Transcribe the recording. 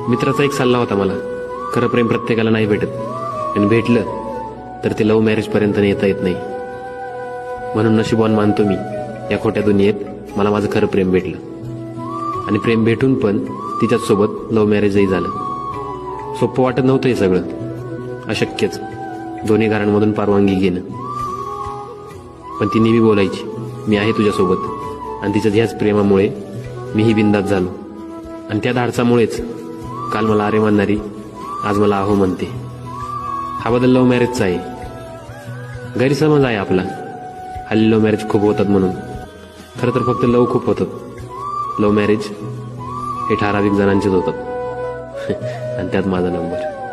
मित्राचा एक सल्ला होता मला, खरं प्रेम प्रत्येकाला नाही भेटत, आणि भेटलं तर ते लव्ह मॅरेज पर्यंत नेता येत नाही. म्हणून नशिबवान मानतो मी, या खोट्या दुनियेत मला माझं खरं प्रेम भेटलं. आणि प्रेम भेटून पण तिच्याचसोबत लव्ह मॅरेजही झालं. सोपं वाटत नव्हतं हे सगळं, अशक्यच, दोन्ही घरांमधून परवानगी घेणं. पण ती नेहमी बोलायची, मी आहे तुझ्यासोबत. आणि तिच्या ह्याच प्रेमामुळे मीही बिंदास झालो. आणि त्या धाडसामुळेच काल मला अरे म्हणणारी आज मला आहो म्हणते. हा बदल लव्ह मॅरेजचा आहे. गैरसमज आहे आपला, हल्ली लव्ह मॅरेज खूप होतात म्हणून. खरं तर फक्त लव्ह खूप होतात. लव्ह मॅरेज हे ठराविक जणांचेच होतात. आणि त्यात माझा नंबर.